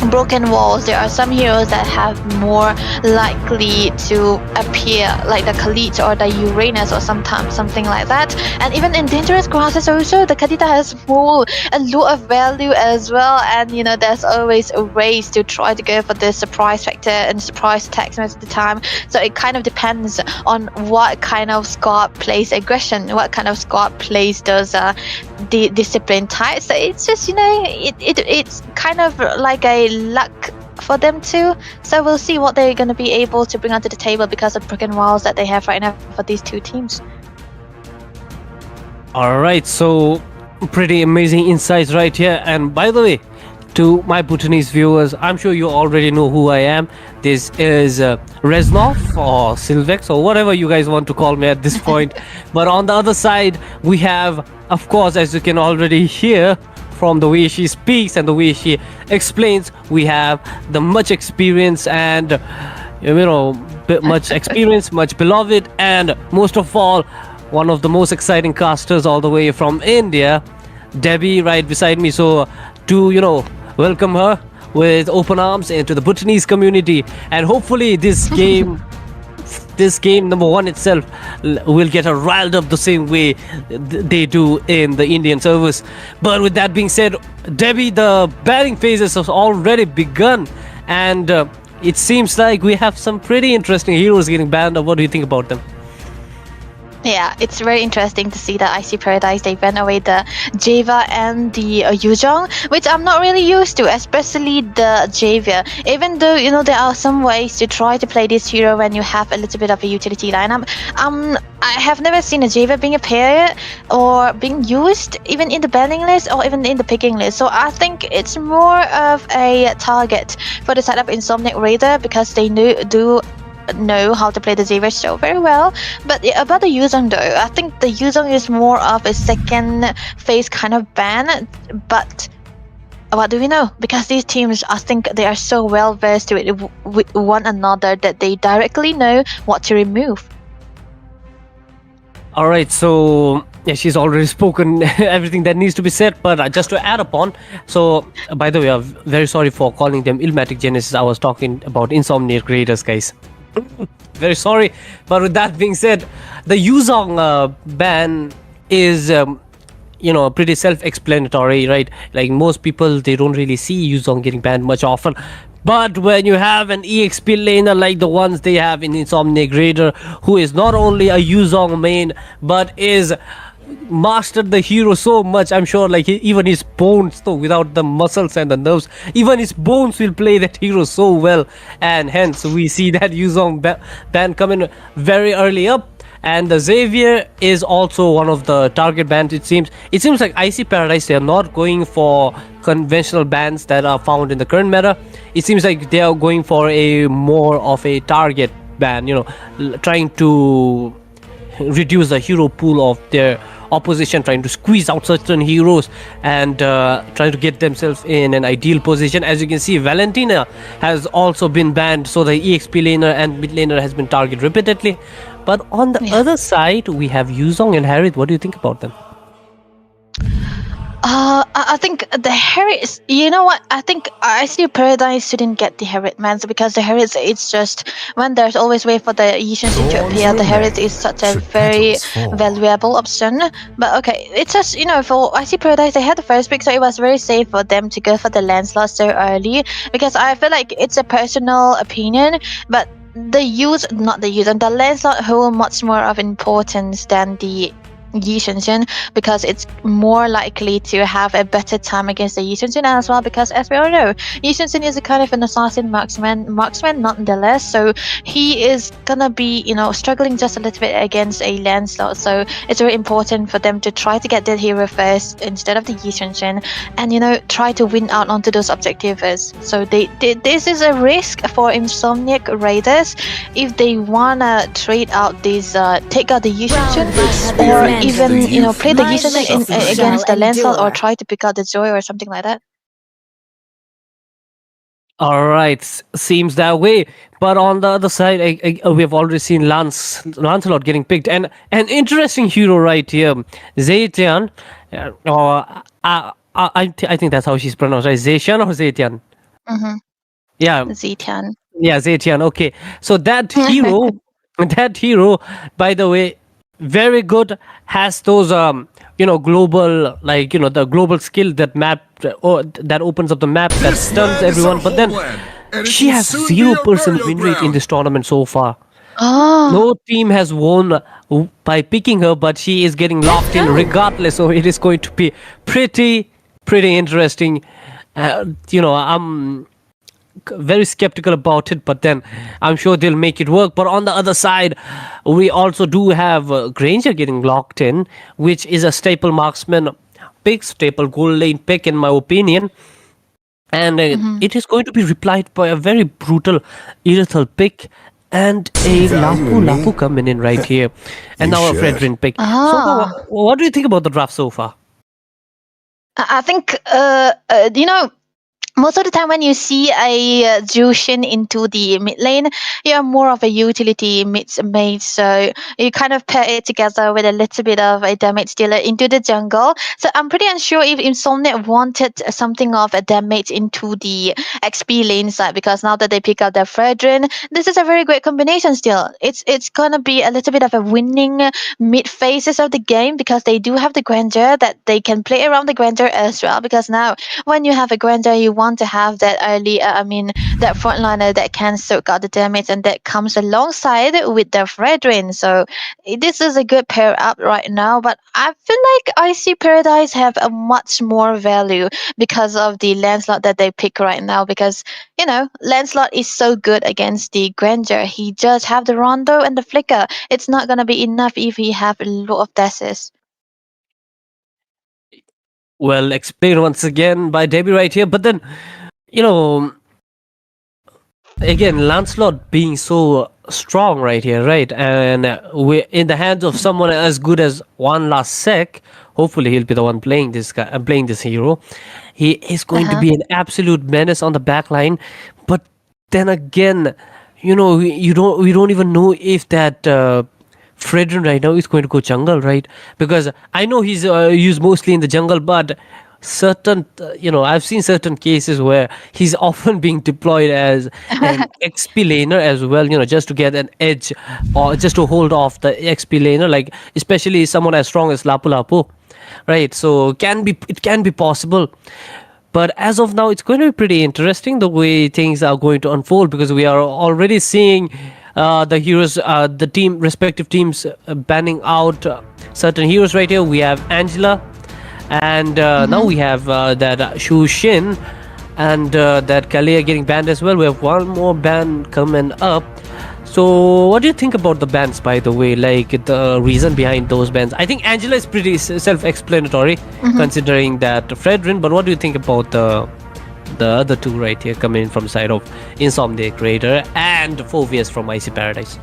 broken walls, there are some heroes that have more likely to appear, like the Khalid or the Uranus or sometimes something like that. And even in dangerous grasses also, the Kadita has more a lot of value as well. And there's always a race to try to go for the surprise factor and surprise attacks most of the time. So it kind of depends on what kind of squad plays aggression, what kind of squad plays those the discipline types. So it's just it's kind of like a luck for them too. So we'll see what they're going to be able to bring onto the table because of broken walls that they have right now for these two teams. All right, so pretty amazing insights right here. And by the way, to my Bhutanese viewers, I'm sure you already know who I am. This is Reznov or Silvex or whatever you guys want to call me at this point. But on the other side, we have, of course, as you can already hear from the way she speaks and the way she explains, we have the much experience and much experience, much beloved, and most of all, one of the most exciting casters all the way from India, Debbie, right beside me. So to welcome her with open arms into the Bhutanese community, and hopefully this game number one itself will get her riled up the same way they do in the Indian service. But with that being said, Debbie, the banning phases have already begun, and it seems like we have some pretty interesting heroes getting banned. What do you think about them? Yeah, it's very interesting to see that Icy Paradise, they ban away the Java and the Yuzhong, which I'm not really used to, especially the Java. Even though, there are some ways to try to play this hero when you have a little bit of a utility lineup. I have never seen a Java being appeared or being used, even in the banning list or even in the picking list. So I think it's more of a target for the side of Insomniac Raider because they do know how to play the Xavier so very well. But about the Yuzhong though, I think the Yuzhong is more of a second phase kind of ban. But what do we know? Because these teams, I think they are so well versed with one another that they directly know what to remove. Alright, so yeah, she's already spoken everything that needs to be said, but just to add upon, so by the way, I'm very sorry for calling them Illmatic Genesis. I was talking about Insomniac Raiders, guys. Very sorry, but with that being said, the Yuzhong ban is pretty self-explanatory, right? Like most people, they don't really see Yuzhong getting banned much often. But when you have an EXP laner like the ones they have in Insomniac Raider, who is not only a Yuzhong main but is mastered the hero so much, I'm sure even his bones, though without the muscles and the nerves, even his bones will play that hero so well, and hence we see that Yuzhong ban coming very early up. And the Xavier is also one of the target bans. It seems like Icy Paradise, they are not going for conventional bans that are found in the current meta. It seems like they are going for a more of a target ban, trying to reduce the hero pool of their opposition, trying to squeeze out certain heroes and trying to get themselves in an ideal position. As you can see, Valentina has also been banned, so the EXP laner and mid laner has been targeted repeatedly. But on the other side, we have Yuzhong and Harith. What do you think about them? I think the Harith, I think Icy Paradise shouldn't get the Harith, man, because the Harith, it's just when there's always way for the Yishan to appear, the Harith is such a very valuable option. But okay, it's just, for Icy Paradise, they had the first pick, so it was very safe for them to go for the Lancelot so early, because I feel like it's a personal opinion, but the Lancelot hold much more of importance than the Yi Shenxin, because it's more likely to have a better time against the Yi Shenxin as well, because as we all know, Yi Shenxin is a kind of an assassin marksman nonetheless, so he is gonna be struggling just a little bit against a Lancelot. So it's very important for them to try to get that hero first instead of the Yi Shenxin, and try to win out onto those objectives. So this is a risk for Insomniac Raiders if they wanna trade out these take out the Yi Shenxin, or even play the Yi Shenxin against the Lancelot, or try to pick out the Joy or something like that. Alright, seems that way. But on the other side, we have already seen Lancelot getting picked. And an interesting hero right here, Zetian. I think that's how she's pronounced, right? Zetian or Zetian? Mm-hmm. Yeah, Zetian. yeah, Zetian. Okay, so that hero, by the way, very good. Has those global, like, the global skill that map, or that opens up the map, that This stuns land is our everyone. But then homeland, and it she will has soon be our 0% burial win rate in ground. this tournament so far. Oh. No team has won by picking her, but she is getting locked in regardless. So it is going to be pretty interesting. I'm very skeptical about it, but then I'm sure they'll make it work. But on the other side, we also do have Granger getting locked in, which is a staple marksman pick, staple gold lane pick, in my opinion. And it is going to be replied by a very brutal Irithel pick and a Lapu coming in right here. And now a Fredrin pick. Ah. So, what do you think about the draft so far? I think, most of the time when you see a Jushin into the mid lane, you're more of a utility mid, so you kind of pair it together with a little bit of a damage dealer into the jungle. So I'm pretty unsure if Insomniac wanted something of a damage into the XP lane side, because now that they pick up their Fredrin, this is a very great combination still. It's gonna be a little bit of a winning mid phases of the game, because they do have the Granger that they can play around the Granger as well, because now when you have a Granger, you want to have that early, that frontliner that can soak out the damage, and that comes alongside with the Fredrin. So this is a good pair up right now, but I feel like Icy Paradise have a much more value because of the Lancelot that they pick right now, because Lancelot is so good against the Granger. He just have the Rondo and the Flicker. It's not gonna be enough if he have a lot of dashes. Well, explained once again by Debbie right here. But then, again, Lancelot being so strong right here, right? And we're in the hands of someone as good as One Last Sec. Hopefully, he'll be the one playing this guy, playing this hero. He is going to be an absolute menace on the back line. But then again, we don't even know if that Fredrin right now is going to go jungle, right? Because I know he's used mostly in the jungle, but certain, I've seen certain cases where he's often being deployed as an XP laner as well, just to get an edge or just to hold off the XP laner, like especially someone as strong as Lapu Lapu, right? So it can be possible. But as of now, it's going to be pretty interesting the way things are going to unfold, because we are already seeing the heroes, the respective teams banning out certain heroes right here. We have Angela, and now we have that Shu Shin, and that Kalia getting banned as well. We have one more ban coming up. So what do you think about the bans, by the way? Like, the reason behind those bans? I think Angela is pretty self-explanatory, considering that Fredrin. But what do you think about the other two right here coming in from the side of Insomniac Raider and Phoveus from Icy Paradise?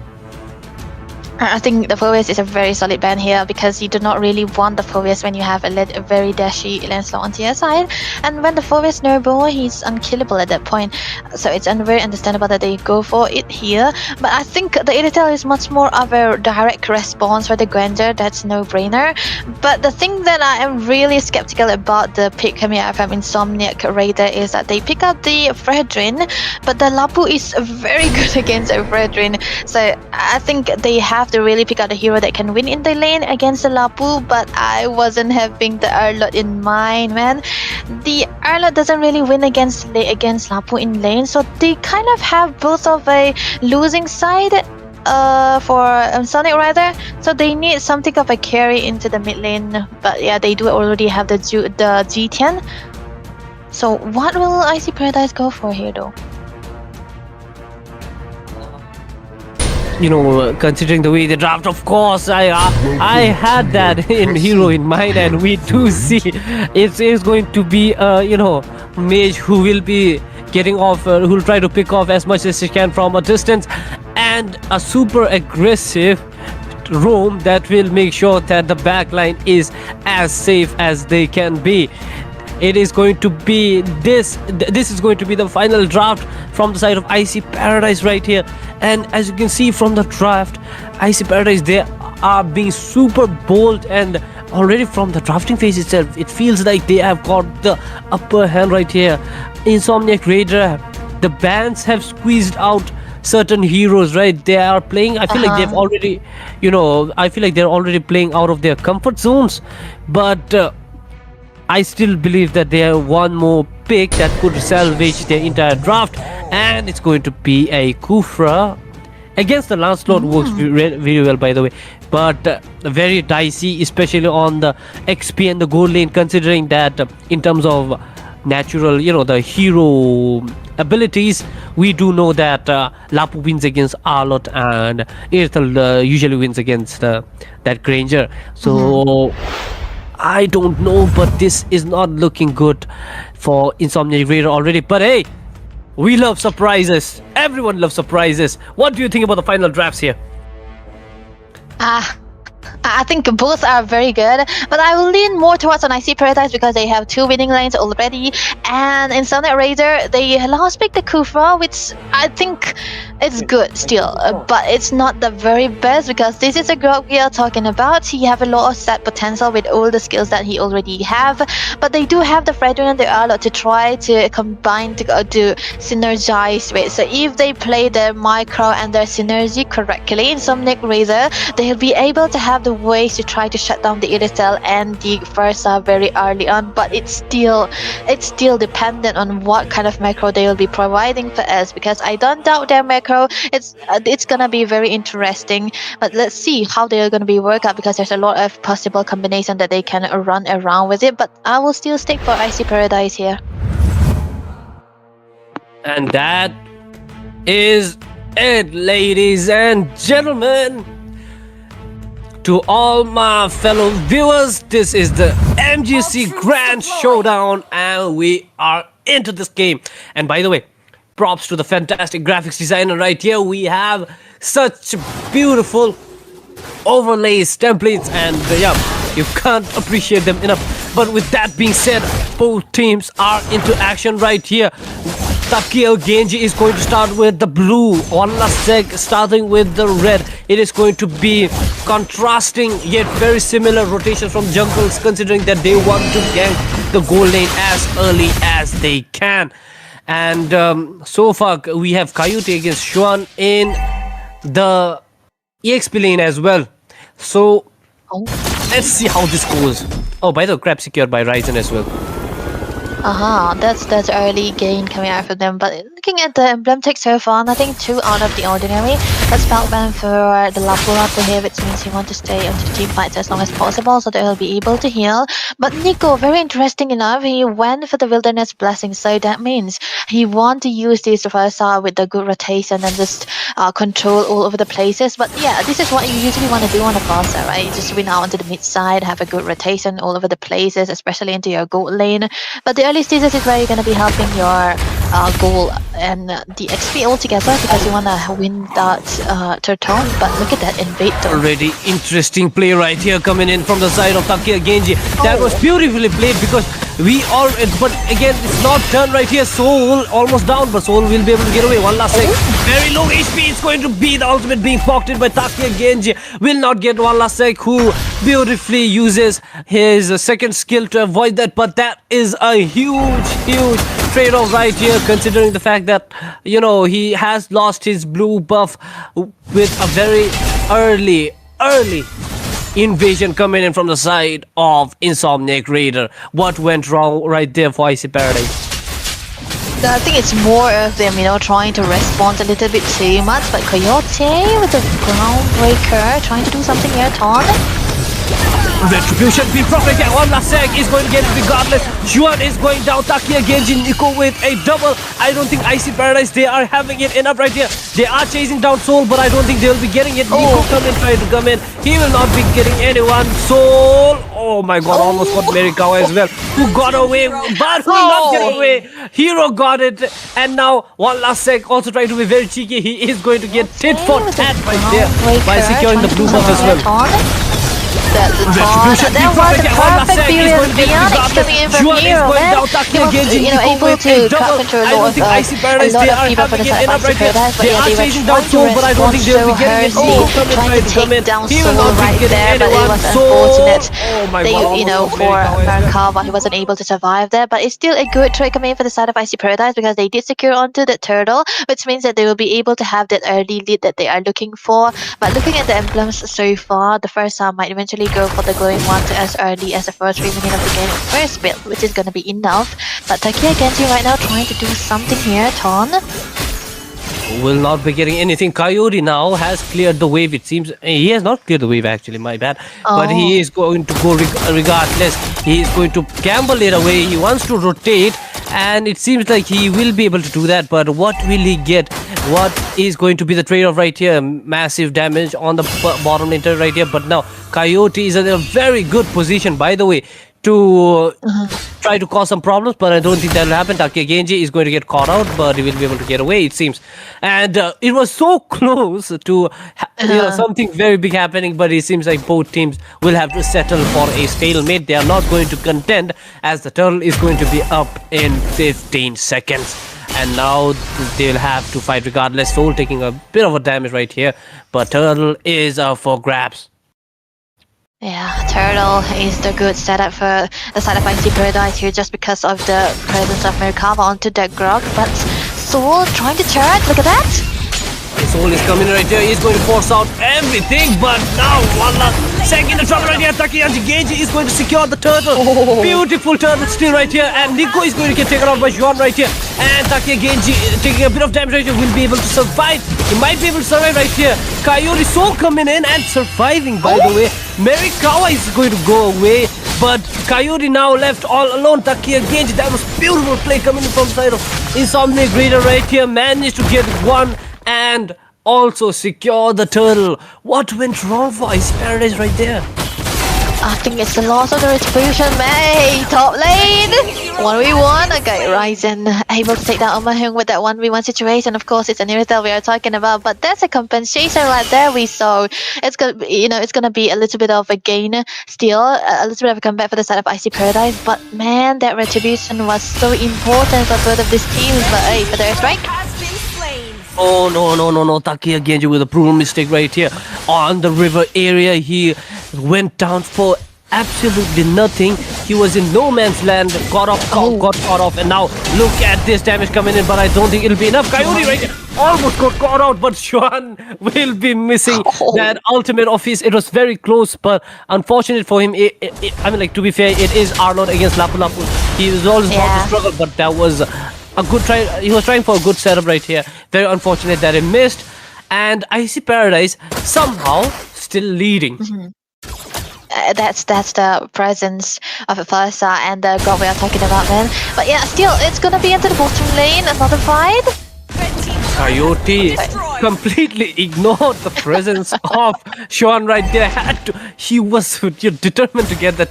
I think the Phoveus is a very solid ban here, because you do not really want the Phoveus when you have a very dashy Lancelot onto your side. And when the Phoveus noble, he's unkillable at that point. So it's very understandable that they go for it here. But I think the Irithel is much more of a direct response for the Granger. That's no-brainer. But the thing that I am really skeptical about the pick coming out from Insomniac Raider is that they pick up the Fredrin, but the Lapu is very good against a Fredrin. So I think they have to really pick out a hero that can win in the lane against the Lapu, but I wasn't having the Arlot in mind, man. The Arlot doesn't really win against Lapu in lane, so they kind of have both of a losing side for Sonic Rider, so they need something of a carry into the mid lane. But yeah, they do already have the G10. So what will Icy Paradise go for here though? Considering the way they draft, of course, I had that hero in mind, and we do see it's going to be mage who will be getting off, who will try to pick off as much as he can from a distance, and a super aggressive roam that will make sure that the backline is as safe as they can be. It is going to be this is going to be the final draft from the side of Icy Paradise right here. And as you can see from the draft, Icy Paradise, they are being super bold, and already from the drafting phase itself, it feels like they have got the upper hand right here. Insomniac Raider, the bands have squeezed out certain heroes, right? They are playing. I feel like they've already, I feel like they're already playing out of their comfort zones. But I still believe that they have one more pick that could salvage their entire draft, and it's going to be a Kufra. Against the Lancelot works very well, by the way, but very dicey, especially on the XP and the gold lane, considering that in terms of natural, the hero abilities, we do know that Lapu wins against Arlot and Irthel usually wins against that Granger. So I don't know, but this is not looking good for Insomniac Raider already. But hey, we love surprises. Everyone loves surprises. What do you think about the final drafts here? I think both are very good, but I will lean more towards an IC Paradise because they have 2 winning lanes already, and in Insomniac Raider they last picked the Kufra, which I think it's good still, but it's not the very best because this is a Grog we are talking about. He have a lot of set potential with all the skills that he already have, but they do have the Fredrin and the Arlot to try to combine to synergize with. So if they play their micro and their synergy correctly in Insomniac Raider, they'll be able to have the ways to try to shut down the Irithel and the Versa very early on, but it's still dependent on what kind of macro they will be providing for us, because I don't doubt their macro. It's gonna be very interesting, but let's see how they're gonna be work out, because there's a lot of possible combination that they can run around with it, but I will still stick for IC Paradise here. And that is it, ladies and gentlemen. To all my fellow viewers, this is the MGC Grand ShowDown, and we are into this game. And by the way, props to the fantastic graphics designer right here. We have such beautiful overlays, templates, and you can't appreciate them enough. But with that being said, both teams are into action right here. Takia Genji is going to start with the blue, Wanlasek starting with the red. It is going to be contrasting yet very similar rotations from jungles, considering that they want to gank the gold lane as early as they can. And so far we have Coyote against Xuan in the EXP lane as well. So let's see how this goes. Oh, by the way, grab secured by Ryzen as well. That's early gain coming out for them, but looking at the emblem tech so far, nothing too out of the ordinary. That's Spellbound for the Lapulapu here, which means you want to stay onto the team fights as long as possible so they'll be able to heal. But Nico, very interesting enough, he went for the Wilderness Blessing, so that means he want to use this Versa with the good rotation and just control all over the places. But yeah, this is what you usually want to do on a Versa, right? Just win out onto the mid side, have a good rotation all over the places, especially into your gold lane. But the early stages is where you're going to be helping your goal and the XP all together, because you want to win that turtle. But look at that invade though. Already interesting play right here coming in from the side of Takia Genji. That was beautifully played, because we all, but again it's not done right here. Soul almost down, but Soul will be able to get away. One last sec, very low HP. It's going to be the ultimate being pocketed by Takia Genji. Will not get One last sec, who beautifully uses his second skill to avoid that. But that is a huge trade-off right here, considering the fact that he has lost his blue buff with a very early invasion coming in from the side of Insomniac Raider. What went wrong right there for IC Paradise? I think it's more of them, trying to respond a little bit too much. But Coyote with the Groundbreaker trying to do something here, Ton. Retribution being proper again. One last sec is going to get it regardless. Xuan is going down. Takia Genji, Nico with a double. I don't think IC Paradise, they are having it enough right here. They are chasing down Soul, but I don't think they'll be getting it. Nico trying to come in. He will not be getting anyone. Soul, oh my god, almost got Merikawa as well, who got away, but who will not get away. Hero got it, and now One last sec also trying to be very cheeky. He is going to get tit for tat right there by securing the blue buff as well. the Ton. That was a perfect period. Bionics coming in from Hero, man. He was, able to cut into a lot of people from the side of Icy Paradise, but yeah, they were trying to respond so hersey, trying to take down Soul right there, but it was unfortunate. For Merkava, he wasn't able to survive there, but it's still a good trade coming in for the side of Icy Paradise because they did secure onto the turtle, which means that they will be able to have that early lead that they are looking for. But looking at the emblems so far, the first star might eventually go for the glowing one as early as the first 3 minutes of the game first build, which is going to be enough. But Takia Genji right now trying to do something here. Ton will not be getting anything. Coyote now has cleared the wave. It seems he has not cleared the wave actually, my bad. But he is going to go regardless. He is going to gamble it away. He wants to rotate, and it seems like he will be able to do that. But what will he get? What is going to be the trade-off right here? Massive damage on the bottom lane right here. But now Coyote is in a very good position, by the way, to try to cause some problems, but I don't think that will happen. Takia Genji is going to get caught out, but he will be able to get away, it seems. And it was so close to something very big happening, but it seems like both teams will have to settle for a stalemate. They are not going to contend, as the turtle is going to be up in 15 seconds. And now they'll have to fight regardless. Soul taking a bit of a damage right here, but turtle is up for grabs. Yeah, Turtle is the good setup for the side of Icy Paradise here just because of the presence of Merkava onto the Grog, but Soul trying to charge, look at that! Soul is coming right here, he's going to force out everything, but now one last second in trouble right here. Takia Genji is going to secure the turtle. Beautiful turtle still right here, and Nico is going to get taken out by Juan right here. And Takia Genji taking a bit of damage right here, will be able to survive. He might be able to survive right here. Coyote Soul coming in and surviving, by the way. Merikawa is going to go away, but Coyote now left all alone. Takia Genji, that was beautiful play coming from the side of Insomniac right here. Managed to get one and also secure the turtle. What went wrong for Ice Paradise right there? I think it's the loss of the retribution, mate. Top lane 1v1. Okay, Ryzen able to take down Omahung with that 1v1 situation. Of course, it's an that we are talking about, but that's a compensation right there. We saw it's gonna be, it's gonna be a little bit of a gain still, a little bit of a comeback for the side of Icy Paradise. But man, that retribution was so important for both of these teams. But hey, for the airstrike. Oh no. Takia Genji with a brutal mistake right here on the river area. He went down for absolutely nothing. He was in no man's land, got caught off, and now look at this damage coming in, but I don't think it'll be enough. Coyote right here almost got caught out, but Xuan will be missing that ultimate of his. It was very close, but unfortunate for him. I mean, like, to be fair, it is Arnold against Lapu Lapu. He was always about to struggle, but that was a good try. He was trying for a good setup right here. Very unfortunate that he missed. And Icy Paradise somehow still leading. That's the presence of a first star and the god we are talking about, man. But yeah, still, it's gonna be into the bottom lane. Another fight. Coyote completely ignored the presence of Sean right there. He was determined to get the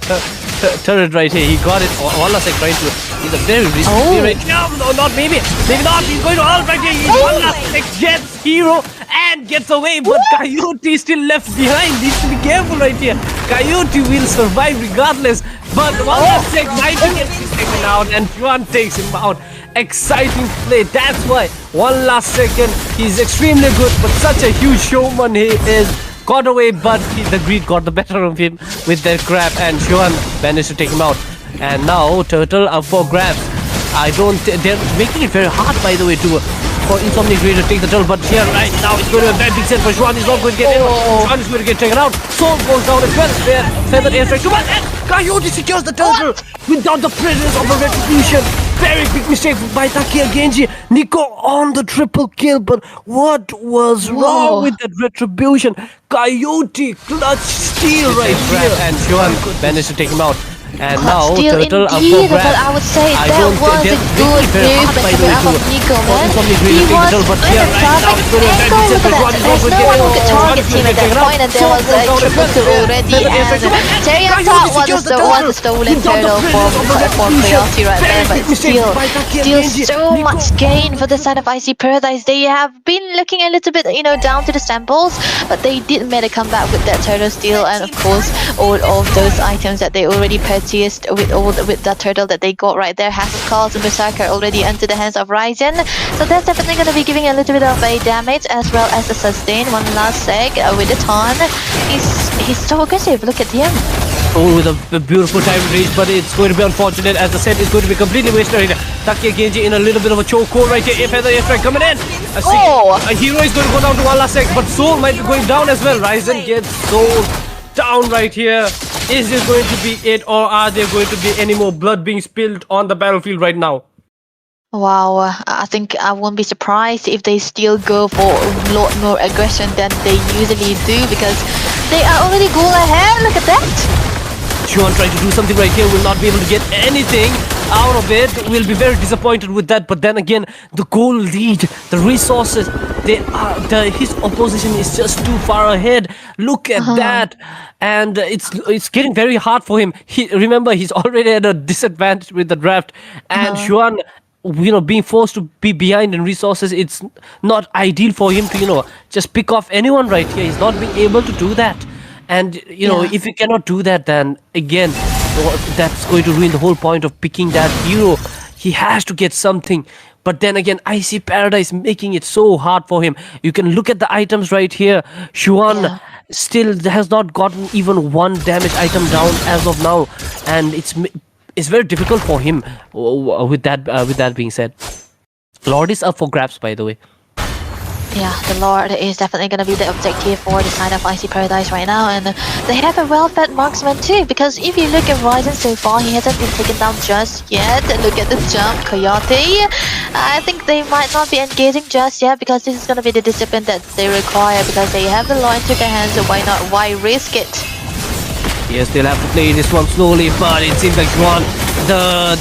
turret right here. He got it. Wallace trying to. He's a very risky right. No, not maybe. Maybe not. He's going to all right here. Wallace gets hero and gets away, but Coyote is still left behind. Needs to be careful right here. Coyote will survive regardless, but Wallace might get taken out, and Juan takes him out. Exciting play. That's why one last second. He's extremely good, but such a huge showman he is. Got away, but the greed got the better of him with that grab, and Xuan managed to take him out. And now Turtle up for grabs. They're making it very hard, by the way, for Insomniac to take the turtle, but here right now it's going to be a very big set for Xuan. He's not going to get in. Xuan is going to get taken out. Soul goes down as well. Feather airstrike too much, and Coyote secures the turtle without the presence of a retribution. Very big mistake by Takia Genji. Nico on the triple kill, but what was wrong with that retribution? Coyote clutch steal right here, and Xuan managed to take him out. And But now still, Turtle up for indeed, but grabs. I would say I that don't was think a they're good very hard, movement by the coming way, out from Nico, man. Insomniac He really was but in here the right now perfect it's going to angle. Look at that. There's no one who could target him at that point, and there was a triple kill already. And Terry on top was a stolen turtle for Coyote right there, but still so much gain for the side of Icy Paradise. They have been looking a little bit, down to the samples, but they did make a comeback with that turtle steal, and of course all of those items that they already purchased with that turtle that they got right there. Haskell's and Berserker already into the hands of Ryzen, so that's definitely going to be giving a little bit of a damage as well as a sustain. One last sec with the ton. He's so aggressive. Look at him. Oh, with a beautiful time reach, but it's going to be unfortunate as the set is going to be completely wasted. Takia Genji in a little bit of a chokehold right here. If Feather Airstrike coming in. A hero is going to go down to one last sec, but Soul might be going down as well. Ryzen gets Soul down right here. Is this going to be it, or are there going to be any more blood being spilled on the battlefield right now? Wow, I think I won't be surprised if they still go for a lot more aggression than they usually do, because they are already goal ahead. Look at that. Chuan trying to do something right here, will not be able to get anything out of it. We'll be very disappointed with that, but then again, the goal lead, the resources, his opposition is just too far ahead. Look at that. And it's getting very hard for him. Remember, he's already at a disadvantage with the draft, and Chuan, being forced to be behind in resources, it's not ideal for him to, just pick off anyone right here. He's not being able to do that. And, if you cannot do that, then again, that's going to ruin the whole point of picking that hero. He has to get something. But then again, Icy Paradise making it so hard for him. You can look at the items right here. Xuan still has not gotten even one damage item down as of now. And it's very difficult for him with that being said. Lord is up for grabs, by the way. Yeah, the Lord is definitely going to be the objective for the side of Icy Paradise right now, and they have a well-fed marksman too, because if you look at Ryzen so far, he hasn't been taken down just yet. Look at the jump, Coyote. I think they might not be engaging just yet, because this is going to be the discipline that they require, because they have the law into their hands, so why not? Why risk it? Yes, they'll have to play this one slowly, but it seems like Juan, the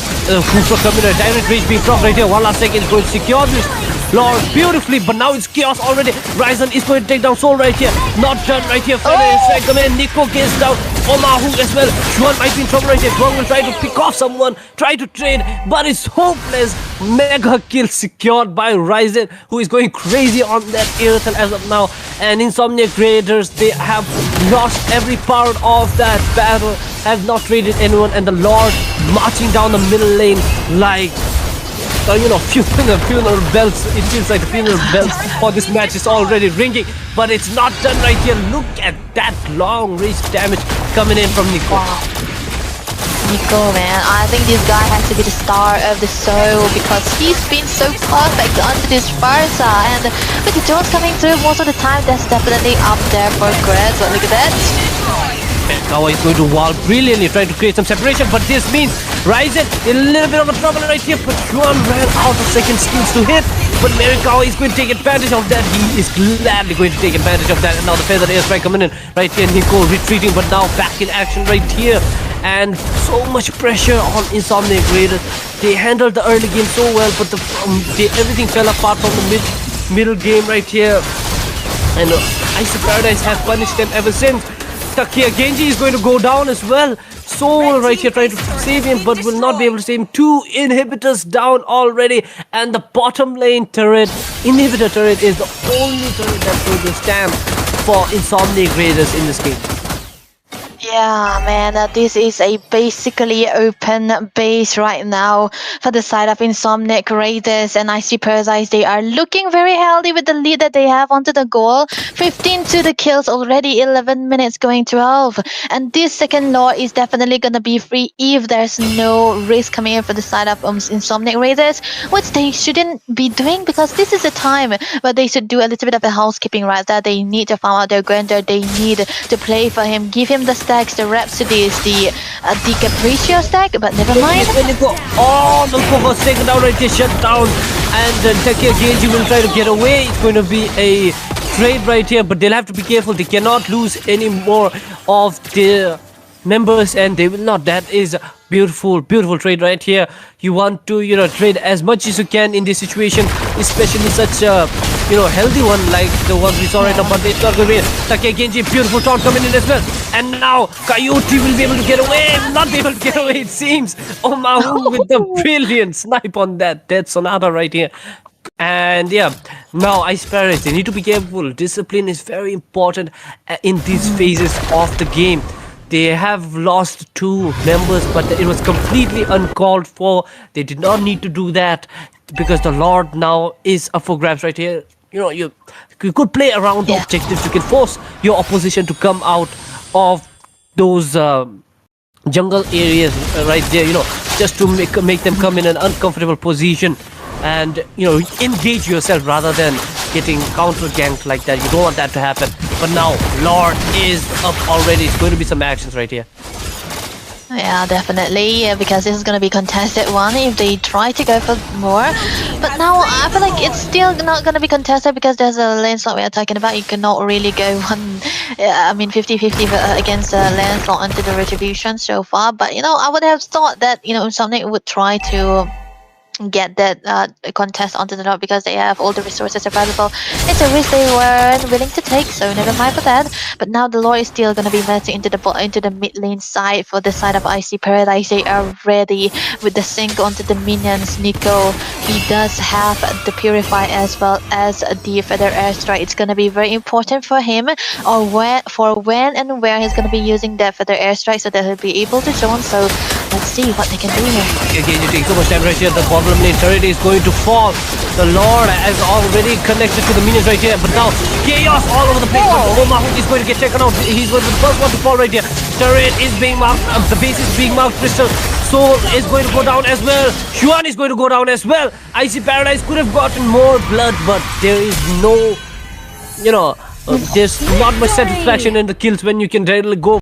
Cooper coming, direct reach being propped right here. One last second is going to secure this Lord beautifully, but now it's chaos already. Ryzen is going to take down Soul right here. Not done right here. Come in. Nico gets down. Omahu as well. Juan might be in trouble right here. Juan will try to pick off someone, try to trade, but it's hopeless. Mega kill secured by Ryzen, who is going crazy on that Irithel as of now. And Insomniac Raiders, they have lost every part of that battle, have not traded anyone, and the Lord marching down the middle lane like funeral bells. It feels like the funeral bells for this match is already ringing, but it's not done right here. Look at that long range damage coming in from Nico. Wow. Nico, man, I think this guy has to be the star of the show, because he's been so perfect onto this Farsa, and with the Jones coming through most of the time, that's definitely up there for grabs. But look at that. Merikawa is going to wall brilliantly, trying to create some separation, but this means Ryzen in a little bit of a trouble right here, but Juan ran out of second skills to hit, but Merikawa is going to take advantage of that. He is gladly going to take advantage of that, and now the feather airstrike coming in right here. Nico retreating, but now back in action right here, and so much pressure on Insomniac Raiders. They handled the early game so well, but everything fell apart from the middle game right here, and Icy Paradise has punished them ever since. Takia Genji is going to go down as well. Soul right here trying to save him, but will not be able to save him. 2 inhibitors down already, and the bottom lane turret, inhibitor turret, is the only turret that's going to stand for Insomniac Raiders in this game. Yeah, man, this is a basically open base right now for the side of Insomniac Raiders, and Icy Paradise, they are looking very healthy with the lead that they have onto the goal. 15 to the kills already, 11 minutes going 12, and this second lore is definitely gonna be free if there's no risk coming in for the side of Insomniac Raiders, which they shouldn't be doing, because this is a time where they should do a little bit of a housekeeping right there. They need to farm out their Grander, they need to play for him, give him the stacks. The Rhapsody is the Capriccio stack, but never mind. Oh, the was taken down right here, shut down, and Takia Genji will try to get away. It's going to be a trade right here, but they'll have to be careful. They cannot lose any more of the members, and they will not. That is a beautiful, beautiful trade right here. You want to, trade as much as you can in this situation, especially such a, healthy one like the one we saw right now. But it's not going to be Take Genji. Beautiful taunt coming in as well. And now Coyote will be able to get away. Not be able to get away, it seems. Omahu with the brilliant snipe on that dead Sonata right here. And yeah, now Ice Pirates, they need to be careful. Discipline is very important in these phases of the game. They have lost 2 members, but it was completely uncalled for. They did not need to do that because the Lord now is up for grabs right here. You could play around the objectives. You can force your opposition to come out of those jungle areas right there, just to make them come in an uncomfortable position and engage yourself rather than getting counter ganked like that. You don't want that to happen. But now Lord is up already. It's going to be some actions right here. Yeah, definitely, because this is going to be contested one if they try to go for more. But now I feel like it's still not going to be contested because there's a lane slot we're talking about. You cannot really go 50-50 against the lane slot onto the retribution so far. But I would have thought that Insomniac would try to get that contest onto the top because they have all the resources available. It's a risk they weren't willing to take, so never mind for that. But now the Lord is still going to be merging into the mid lane side. For the side of Icy Paradise, they are ready with the sync onto the minions. Nico, he does have the Purify as well as the Feather Airstrike. It's going to be very important for him, or when and where he's going to be using that Feather Airstrike so that he'll be able to join. So let's see what they can do here. Again, you take so much damage right here. The bottom lane turret is going to fall. The Lord has already connected to the minions right here, but now chaos all over the place. Omahu is going to get taken out. He's going to be the first one to fall right here. Turret is being marked. The base is being marked. Crystal Soul is going to go down as well. Xuan is going to go down as well. Icy Paradise could have gotten more blood, but there is no, there's not much satisfaction in the kills when you can directly go